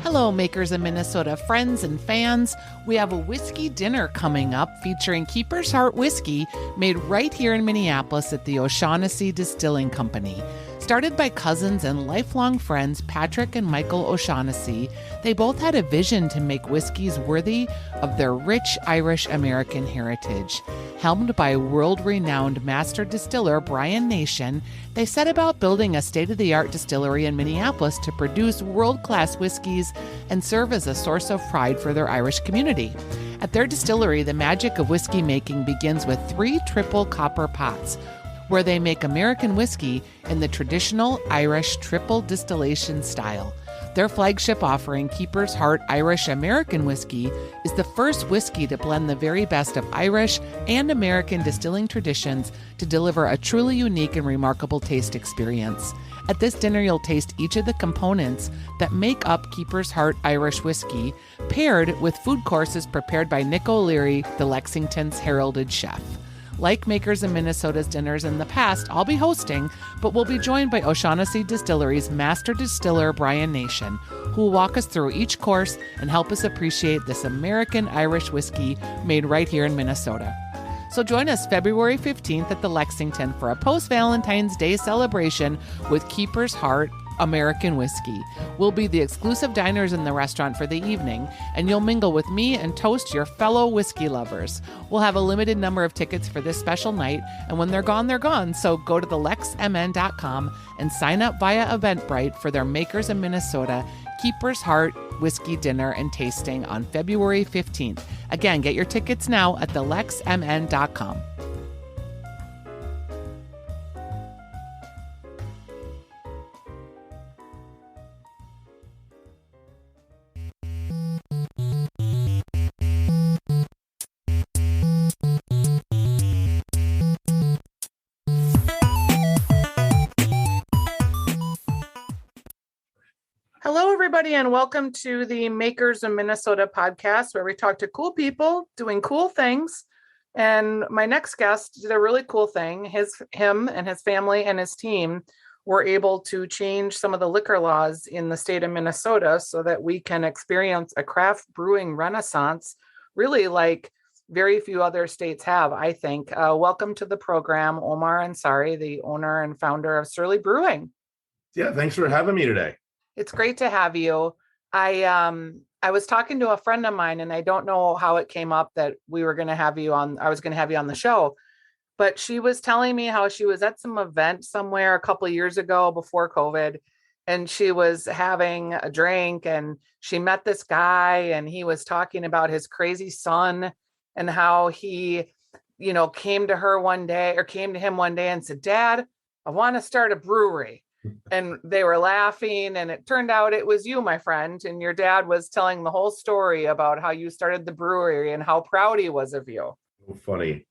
Hello, makers of Minnesota, friends and fans. We have a whiskey dinner coming up featuring Keeper's Heart whiskey made right here in Minneapolis at the O'Shaughnessy Distilling Company. Started by cousins and lifelong friends Patrick and Michael O'Shaughnessy, they both had a vision to make whiskeys worthy of their rich Irish American heritage. Helmed by world-renowned master distiller Brian Nation, they set about building a state-of-the-art distillery in Minneapolis to produce world-class whiskeys and serve as a source of pride for their Irish community. At their distillery, the magic of whiskey making begins with 3 triple copper pots, where they make American whiskey in the traditional Irish triple distillation style. Their flagship offering, Keeper's Heart Irish American Whiskey, is the first whiskey to blend the very best of Irish and American distilling traditions to deliver a truly unique and remarkable taste experience. At this dinner, you'll taste each of the components that make up Keeper's Heart Irish Whiskey, paired with food courses prepared by Nick O'Leary, the Lexington's heralded chef. Like Makers of Minnesota's dinners in the past, I'll be hosting, but we'll be joined by O'Shaughnessy Distillery's master distiller, Brian Nation, who will walk us through each course and help us appreciate this American Irish whiskey made right here in Minnesota. So join us February 15th at the Lexington for a post-Valentine's Day celebration with Keeper's Heart American Whiskey. We'll be the exclusive diners in the restaurant for the evening, and you'll mingle with me and toast your fellow whiskey lovers. We'll have a limited number of tickets for this special night, and when they're gone, they're gone. So go to thelexmn.com and sign up via Eventbrite for their Makers of Minnesota Keeper's Heart Whiskey Dinner and Tasting on February 15th. Again, get your tickets now at thelexmn.com. Hello, everybody, and welcome to the Makers of Minnesota podcast, where we talk to cool people doing cool things. And my next guest did a really cool thing. Him and his family and his team were able to change some of the liquor laws in the state of Minnesota so that we can experience a craft brewing renaissance, really like very few other states have, I think. Welcome to the program, Omar Ansari, the owner and founder of Surly Brewing. Yeah, thanks for having me today. It's great to have you. I was talking to a friend of mine, and I don't know how it came up that we were going to have you on. I was going to have you on the show, but she was telling me how she was at some event somewhere a couple of years ago before COVID, and she was having a drink, and she met this guy, and he was talking about his crazy son and how he, came to him one day and said, "Dad, I want to start a brewery." And they were laughing, and it turned out it was you, my friend. And your dad was telling the whole story about how you started the brewery and how proud he was of you. Oh, funny.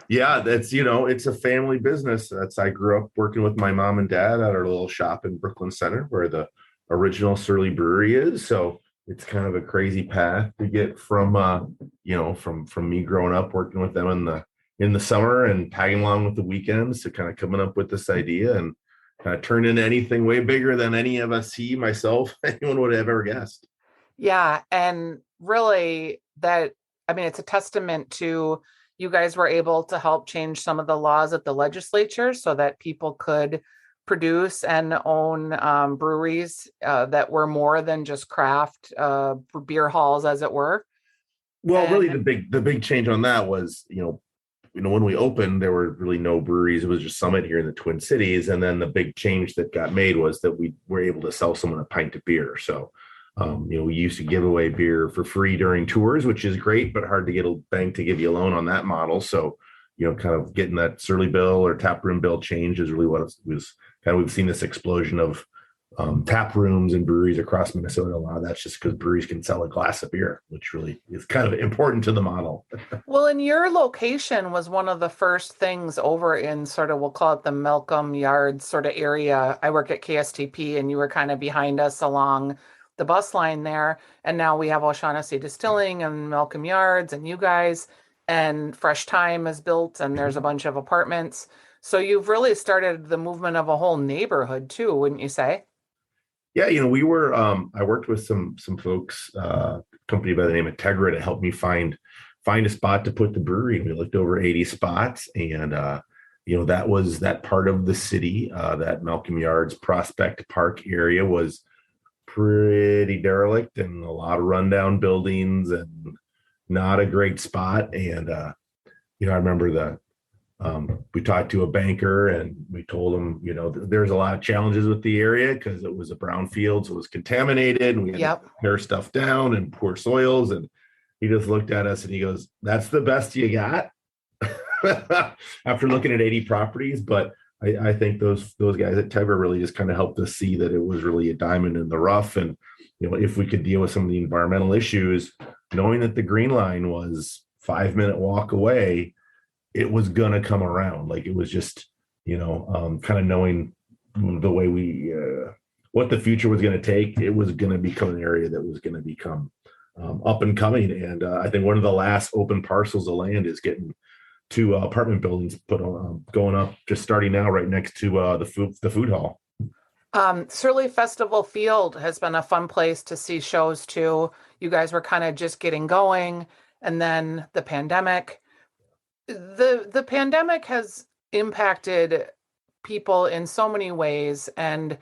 Yeah, that's, it's a family business. I grew up working with my mom and dad at our little shop in Brooklyn Center where the original Surly Brewery is. So it's kind of a crazy path to get from me growing up working with them in the summer and tagging along with the weekends to kind of coming up with this idea and turn into anything way bigger than any of us, myself, anyone would have ever guessed. Yeah. And really it's a testament to you guys were able to help change some of the laws at the legislature so that people could produce and own breweries that were more than just craft beer halls, as it were. Well, really the big change on that was, when we opened, there were really no breweries. It was just Summit here in the Twin Cities. And then the big change that got made was that we were able to sell someone a pint of beer. So, we used to give away beer for free during tours, which is great, but hard to get a bank to give you a loan on that model. So, kind of getting that Surly bill or taproom bill change is really what it was. Kind of, we've seen this explosion of taprooms and breweries across Minnesota. A lot of that's just because breweries can sell a glass of beer, which really is kind of important to the model. Well, and your location was one of the first things over in sort of, we'll call it the Malcolm Yards sort of area. I work at KSTP, and you were kind of behind us along the bus line there. And now we have O'Shaughnessy Distilling and Malcolm Yards and you guys, and Fresh Time is built, and there's a bunch of apartments. So you've really started the movement of a whole neighborhood too, wouldn't you say? Yeah, I worked with some folks, company by the name of Tegra, to help me find a spot to put the brewery. And we looked over 80 spots, and that was that part of the city, that Malcolm Yards Prospect Park area was pretty derelict and a lot of rundown buildings and not a great spot. And I remember we talked to a banker and we told him, there's a lot of challenges with the area because it was a brownfield, so it was contaminated, and we had to tear stuff down and poor soils. And he just looked at us and he goes, "That's the best you got?" After looking at 80 properties. But I think those guys at Tegra really just kind of helped us see that it was really a diamond in the rough. And if we could deal with some of the environmental issues, knowing that the Green Line was 5-minute walk away, it was gonna come around. Like, it was just, kind of knowing the way what the future was going to take. It was going to become an area that was going to become up and coming. And I think one of the last open parcels of land is getting 2 apartment buildings put on, going up, just starting now, right next to the food hall. Surly Festival Field has been a fun place to see shows too. You guys were kind of just getting going, and then the pandemic. The pandemic has impacted people in so many ways, and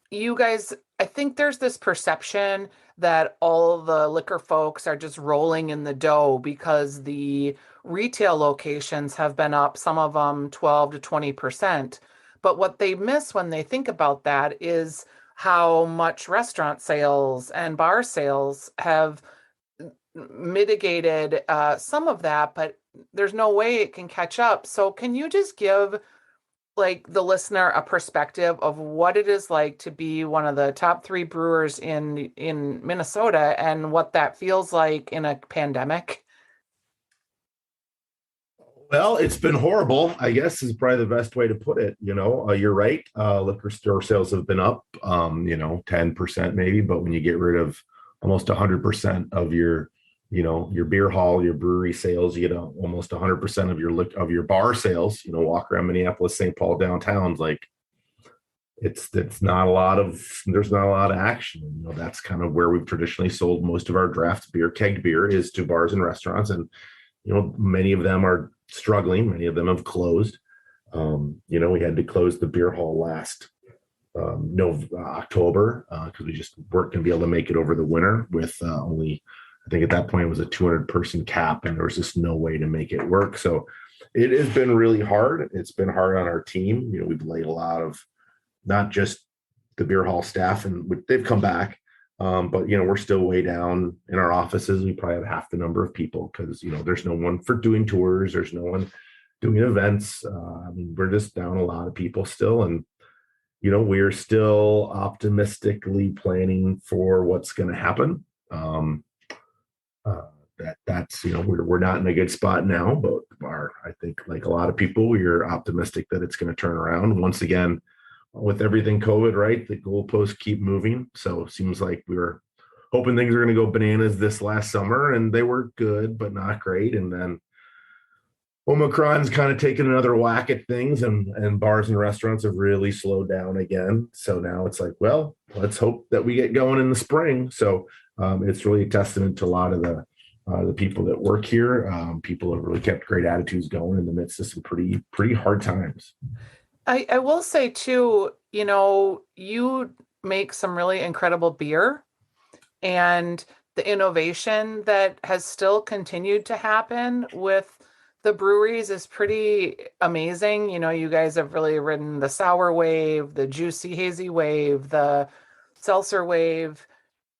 you guys, I think there's this perception that all the liquor folks are just rolling in the dough because the retail locations have been up, some of them 12 to 20%. But what they miss when they think about that is how much restaurant sales and bar sales have mitigated some of that, but there's no way it can catch up. So can you just give the listener a perspective of what it is like to be one of the top 3 brewers in Minnesota and what that feels like in a pandemic? Well, it's been horrible, I guess, is probably the best way to put it. You're right. Liquor store sales have been up, 10% maybe, but when you get rid of almost 100% of your beer hall, your brewery sales, you get almost 100% of your bar sales. Walk around Minneapolis, St. Paul downtowns, like there's not a lot of action. That's kind of where we've traditionally sold most of our draft beer, kegged beer, is to bars and restaurants, and many of them are struggling. Many of them have closed. We had to close the beer hall last October because we just weren't going to be able to make it over the winter with only. I think at that point it was a 200-person cap, and there was just no way to make it work. So it has been really hard. It's been hard on our team. We've laid a lot of, not just the beer hall staff, and they've come back, but we're still way down in our offices. We probably have half the number of people because there's no one for doing tours. There's no one doing events. We're just down a lot of people still, and we're still optimistically planning for what's going to happen. That's we're not in a good spot now, but I think, like a lot of people, we're optimistic that it's going to turn around once again. With everything COVID, right, the goalposts keep moving, so it seems like we were hoping things are going to go bananas this last summer, and they were good but not great. And then Omicron's kind of taken another whack at things, and bars and restaurants have really slowed down again. So now it's like, well, let's hope that we get going in the spring. So it's really a testament to a lot of the people that work here. People have really kept great attitudes going in the midst of some pretty hard times. I will say too, you make some really incredible beer, and the innovation that has still continued to happen with the breweries is pretty amazing. You guys have really ridden the sour wave, the juicy hazy wave, the seltzer wave.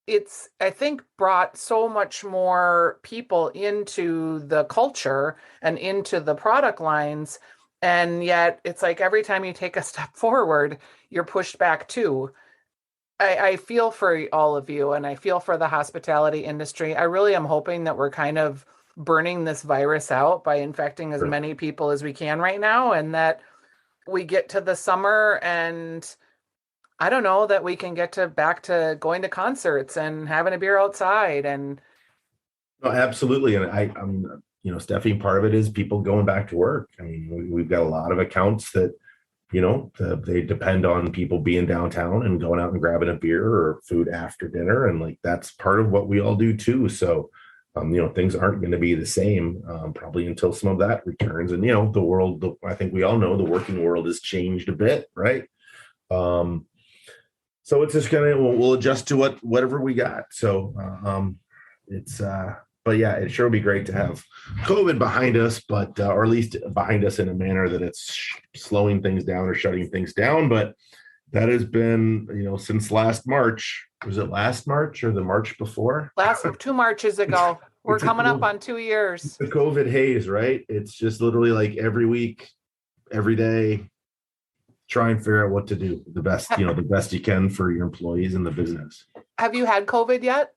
It's, I think, brought so much more people into the culture and into the product lines. And yet it's like every time you take a step forward, you're pushed back too. I feel for all of you, and I feel for the hospitality industry. I really am hoping that we're kind of burning this virus out by infecting as many people as we can right now, and that we get to the summer and I don't know, that we can get back to going to concerts and having a beer outside. And no, absolutely. And I mean, Stephanie, part of it is people going back to work. I mean, we've got a lot of accounts that they depend on people being downtown and going out and grabbing a beer or food after dinner. And like, that's part of what we all do too. So, things aren't going to be the same probably until some of that returns. And, the world, I think we all know the working world has changed a bit, right? So it's just we'll adjust to whatever we got. So it's, but yeah, it sure would be great to have COVID behind us, but or at least behind us in a manner that it's slowing things down or shutting things down. But that has been, since last March. Was it last March or the March before? Last 2 Marches ago. We're coming up on 2 years. The COVID haze, right? It's just literally like every week, every day, try and figure out what to do the best you can for your employees and the business. Have you had COVID yet?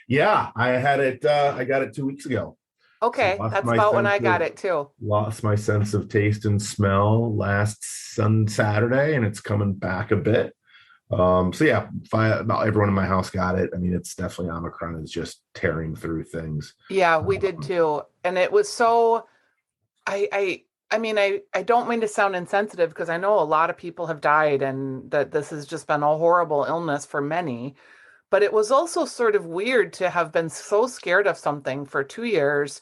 Yeah, I had it. I got it 2 weeks ago. Okay, so that's about when I got it too. Lost my sense of taste and smell last Saturday, and it's coming back a bit. So yeah, about everyone in my house got it. I mean, it's definitely Omicron is just tearing through things. Yeah, we did too, and it was so. I mean, I don't mean to sound insensitive because I know a lot of people have died and that this has just been a horrible illness for many. But it was also sort of weird to have been so scared of something for 2 years,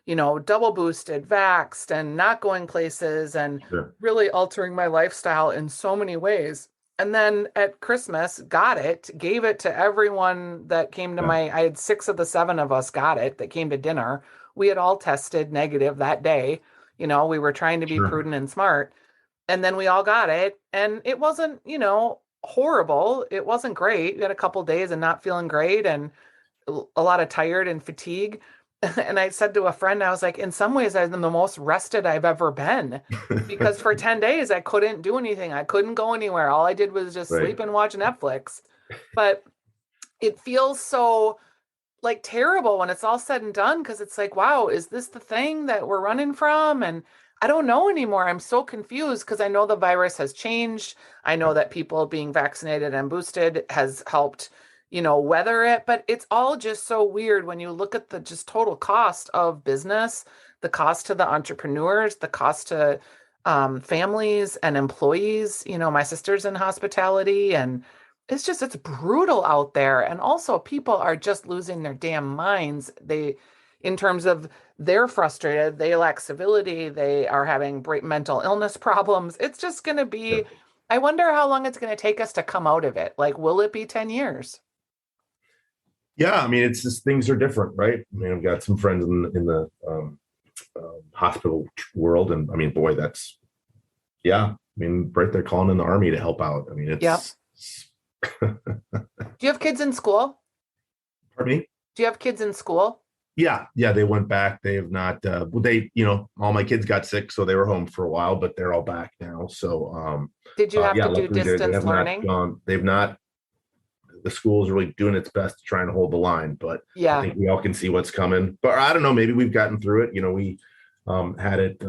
double boosted, vaxxed, and not going places and really altering my lifestyle in so many ways. And then at Christmas, gave it to everyone that came to I had 6 of the 7 of us got it that came to dinner. We had all tested negative that day. We were trying to be prudent and smart. And then we all got it. And it wasn't, horrible. It wasn't great. We had a couple days and not feeling great and a lot of tired and fatigue. And I said to a friend, I was like, in some ways, I'm the most rested I've ever been because for 10 days, I couldn't do anything. I couldn't go anywhere. All I did was just sleep and watch Netflix. But it feels so like terrible when it's all said and done because it's like, wow, is this the thing that we're running from? And I don't know anymore. I'm so confused because I know the virus has changed. I know that people being vaccinated and boosted has helped, weather it. But it's all just so weird when you look at the just total cost of business, the cost to the entrepreneurs, the cost to families and employees. My sister's in hospitality and it's brutal out there. And also people are just losing their damn minds. In terms of they're frustrated, they lack civility, they are having mental illness problems. It's just going to be, I wonder how long it's going to take us to come out of it. Like, will it be 10 years? Yeah, I mean, it's just things are different, right? I mean, I've got some friends in the hospital world, and I mean, boy, I mean, right there calling in the Army to help out. I mean, it's. Do you have kids in school? Pardon me? Do you have kids in school? Yeah, they went back. They have not. All my kids got sick, so they were home for a while, but they're all back now. So, did you have to do distance learning? They've not. The school is really doing its best to try and hold the line, but I think we all can see what's coming. But I don't know. Maybe we've gotten through it. We had it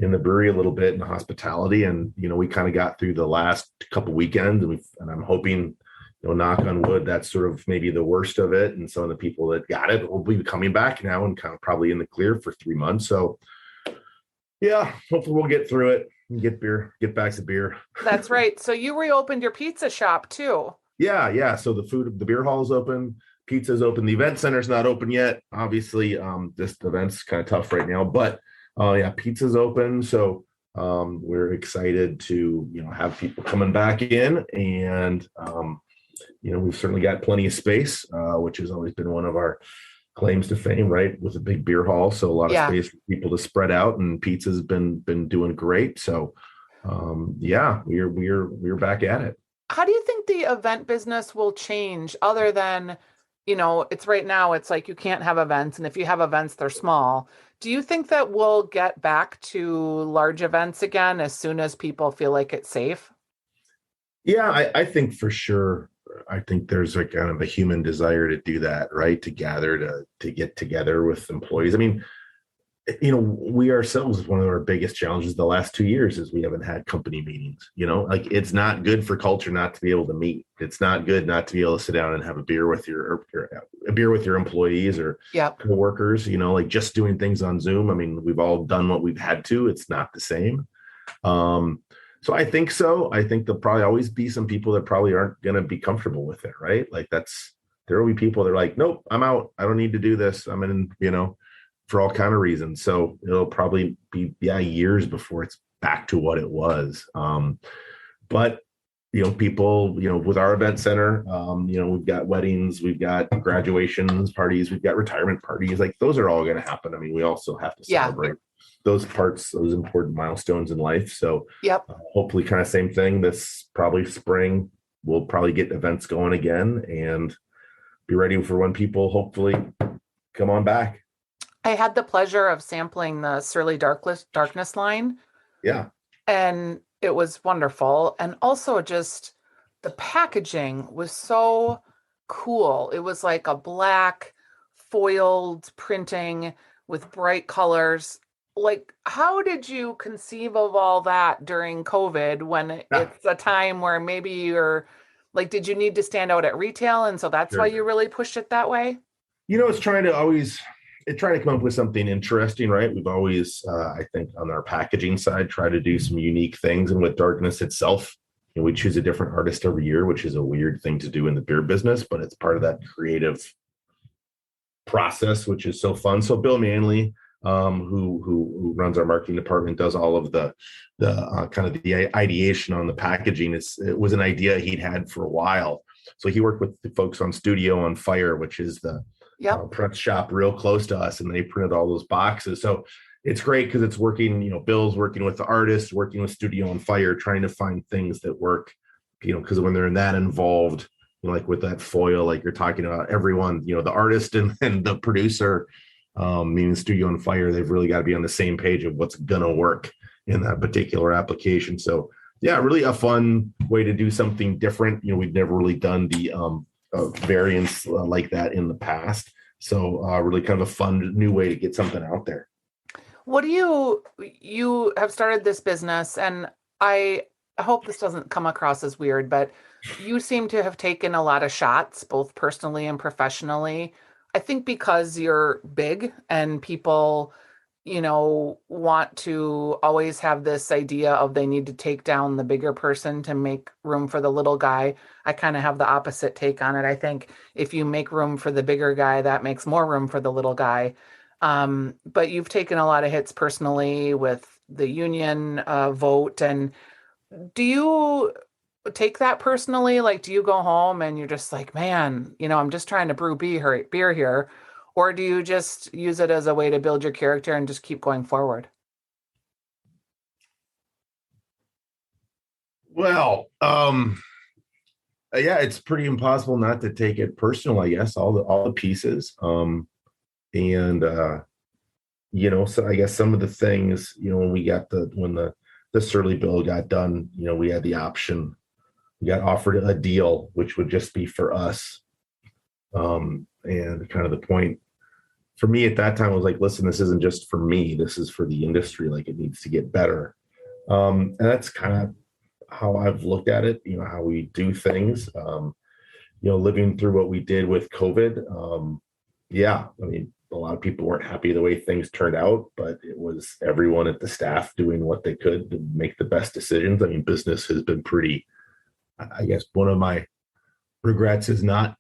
in the brewery a little bit in the hospitality, and we kind of got through the last couple weekends, and I'm hoping. Knock on wood, that's sort of maybe the worst of it. And some of the people that got it will be coming back now and kind of probably in the clear for 3 months. So yeah, hopefully we'll get through it and get back to beer. That's right. So you reopened your pizza shop too. Yeah. So the beer hall is open, pizza's open. The event center's not open yet. Obviously, this event's kind of tough right now, but pizza's open. So we're excited to, have people coming back in and, we've certainly got plenty of space, which has always been one of our claims to fame, right? With a big beer hall. So a lot of space for people to spread out, and pizza's been doing great. So we're back at it. How do you think the event business will change other than, it's right now, it's like you can't have events. And if you have events, they're small. Do you think that we'll get back to large events again as soon as people feel like it's safe? Yeah, I think for sure. I think there's a kind of a human desire to do that, right? To gather, to get together with employees. I mean, we ourselves, one of our biggest challenges the last 2 years is we haven't had company meetings. Like it's not good for culture not to be able to meet. It's not good not to be able to sit down and have a beer with your employees or coworkers. Like just doing things on Zoom. I mean, we've all done what we've had to. It's not the same. So I think so. I think there'll probably always be some people that probably aren't going to be comfortable with it, right? Like there will be people that are like, nope, I'm out. I don't need to do this. I'm in, for all kind of reasons. So it'll probably be years before it's back to what it was. But people, with our event center, we've got weddings, we've got graduations parties, we've got retirement parties. Like those are all going to happen. I mean, we also have to celebrate those important milestones in life. So hopefully kind of same thing this probably spring, we'll probably get events going again and be ready for when people hopefully come on back. I had the pleasure of sampling the Surly Darkness line. Yeah. And it was wonderful. And also just the packaging was so cool. It was like a black foiled printing with bright colors. Like, how did you conceive of all that during COVID when it's a time where maybe you're like, did you need to stand out at retail? And so that's why you really pushed it that way? It's trying to come up with something interesting, right? We've always, I think on our packaging side, try to do some unique things. And with Darkness itself, we choose a different artist every year, which is a weird thing to do in the beer business, but it's part of that creative process, which is so fun. So Bill Manley, who runs our marketing department, does all of the kind of the ideation on the packaging. It was an idea he'd had for a while. So he worked with the folks on Studio on Fire, which is the print shop real close to us, and they printed all those boxes. So it's great because it's working, Bill's working with the artists, working with Studio on Fire, trying to find things that work, because when they're that involved, like with that foil, like you're talking about, everyone, the artist and the producer, meaning Studio on Fire, they've really got to be on the same page of what's going to work in that particular application. So yeah, really a fun way to do something different. We've never really done the variants like that in the past. So really kind of a fun new way to get something out there. What do you have started this business, and I hope this doesn't come across as weird, but you seem to have taken a lot of shots, both personally and professionally. I think because you're big and people, want to always have this idea of they need to take down the bigger person to make room for the little guy. I kind of have the opposite take on it. I think if you make room for the bigger guy, that makes more room for the little guy. But you've taken a lot of hits personally with the union vote. And do you take that personally? Like, do you go home and you're just like, man, I'm just trying to brew beer here? Or do you just use it as a way to build your character and just keep going forward? Well, yeah, it's pretty impossible not to take it personal, I guess, all the pieces. So I guess some of the things, when the Surly bill got done, we had the option, we got offered a deal, which would just be for us. And kind of the point for me at that time was like, listen, this isn't just for me, this is for the industry. Like it needs to get better. And that's kind of how I've looked at it, how we do things, living through what we did with COVID. Yeah, I mean, a lot of people weren't happy the way things turned out, but it was everyone at the staff doing what they could to make the best decisions. I mean, business has been pretty, I guess one of my regrets is not,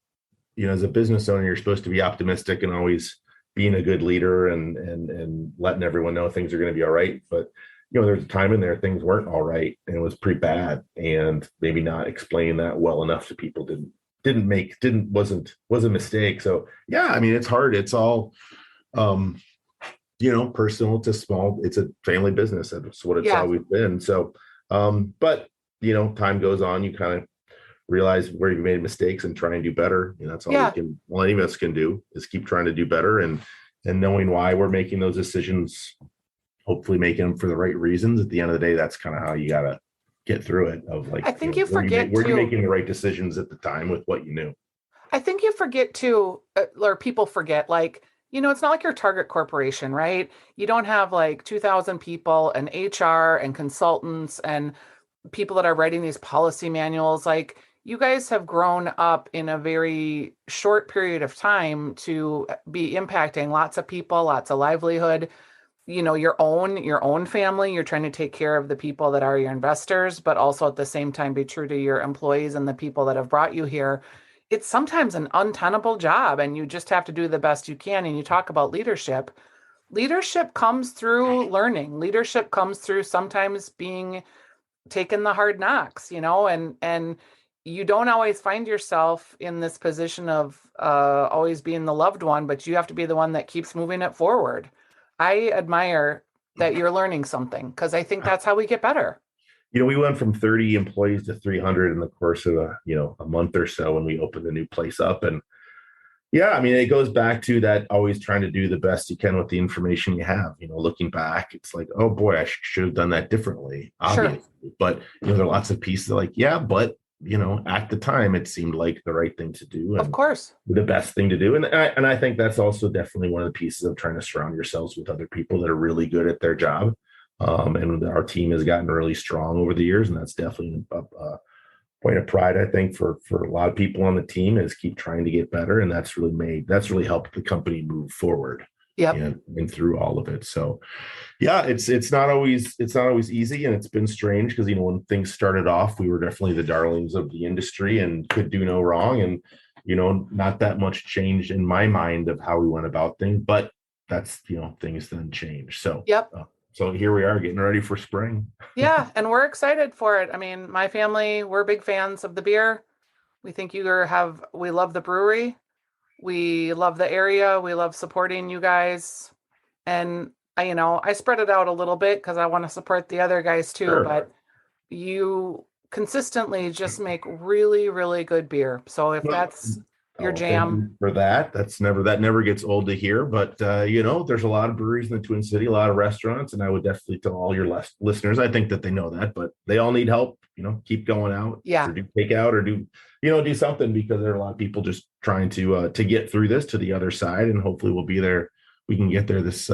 as a business owner, you're supposed to be optimistic and always being a good leader and letting everyone know things are going to be all right. But, there's a time in there things weren't all right and it was pretty bad, and maybe not explaining that well enough to people wasn't a mistake. So yeah, I mean, it's hard. It's all, personal. It's a family business. That's what it's always been. So, but time goes on, you kind of realize where you made mistakes and try and do better. That's all any of us can do is keep trying to do better and knowing why we're making those decisions, hopefully making them for the right reasons. At the end of the day, that's kind of how you got to get through it. Of like, I think you forget were you making the right decisions at the time with what you knew? I think you forget too, or people forget, like, it's not like your Target corporation, right? You don't have like 2,000 people and HR and consultants and people that are writing these policy manuals. Like you guys have grown up in a very short period of time to be impacting lots of people, lots of livelihood, your own family. You're trying to take care of the people that are your investors, but also at the same time be true to your employees and the people that have brought you here. It's sometimes an untenable job and you just have to do the best you can. And you talk about leadership. Leadership comes through learning. Leadership comes through sometimes being taken the hard knocks, and you don't always find yourself in this position of always being the loved one, but you have to be the one that keeps moving it forward. I admire that you're learning something because I think that's how we get better. We went from 30 employees to 300 in the course of a month or so when we opened the new place up. And yeah, I mean, it goes back to that always trying to do the best you can with the information you have. Looking back, it's like, oh boy, I should have done that differently, obviously. Sure. But there are lots of pieces like, yeah, but at the time it seemed like the right thing to do. And of course, the best thing to do. And I think that's also definitely one of the pieces of trying to surround yourselves with other people that are really good at their job. And our team has gotten really strong over the years, and that's definitely a point of pride, I think, for a lot of people on the team, is keep trying to get better. And that's really helped the company move forward. Yep. And through all of it. So yeah, it's not always easy, and it's been strange because when things started off, we were definitely the darlings of the industry and could do no wrong. And not that much changed in my mind of how we went about things, but that's things then change. So yep. So here we are getting ready for spring. Yeah, and we're excited for it. I mean, my family, we're big fans of the beer. We think we love the brewery. We love the area. We love supporting you guys. And I spread it out a little bit because I want to support the other guys too. Sure. But you consistently just make really, really good beer. So if that's your jam, for that never gets old to hear. But there's a lot of breweries in the Twin City, a lot of restaurants, and I would definitely tell all your listeners, I think that they know that, but they all need help. Keep going out, yeah, or do takeout, or do something, because there are a lot of people just trying to get through this to the other side, and hopefully we'll be there. We can get there this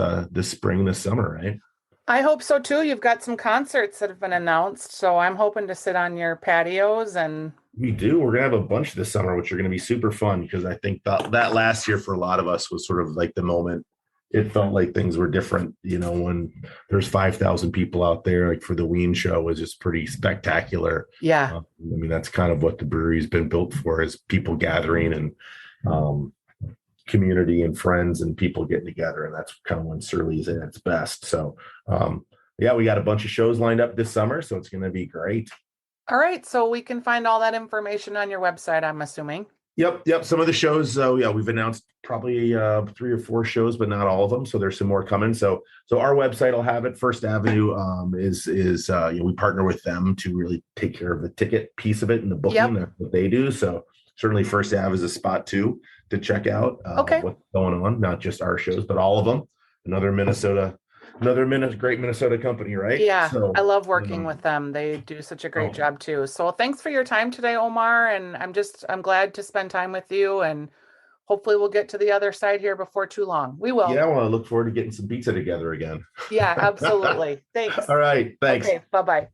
spring, this summer, right? I hope so too. You've got some concerts that have been announced, so I'm hoping to sit on your patios. And we do. We're gonna have a bunch this summer, which are gonna be super fun, because I think that last year for a lot of us was sort of like the moment. It felt like things were different, when there's 5,000 people out there. Like for the Ween show was just pretty spectacular. Yeah. I mean, that's kind of what the brewery's been built for, is people gathering and community and friends and people getting together. And that's kind of when Surly's at its best. So yeah, we got a bunch of shows lined up this summer, so it's going to be great. All right. So we can find all that information on your website, I'm assuming. Yep. Some of the shows, we've announced probably 3 or 4 shows, but not all of them. So there's some more coming. So our website will have it. First Avenue is we partner with them to really take care of the ticket piece of it and the booking. Yep. That's what they do. So certainly First Ave is a spot too to check out what's going on, not just our shows, but all of them. Another great Minnesota company, right? Yeah, so, I love working with them. They do such a great job too. So thanks for your time today, Omar. And I'm glad to spend time with you, and hopefully we'll get to the other side here before too long. We will. Yeah, well, I look forward to getting some pizza together again. Yeah, absolutely. Thanks. All right. Thanks. Okay, bye-bye.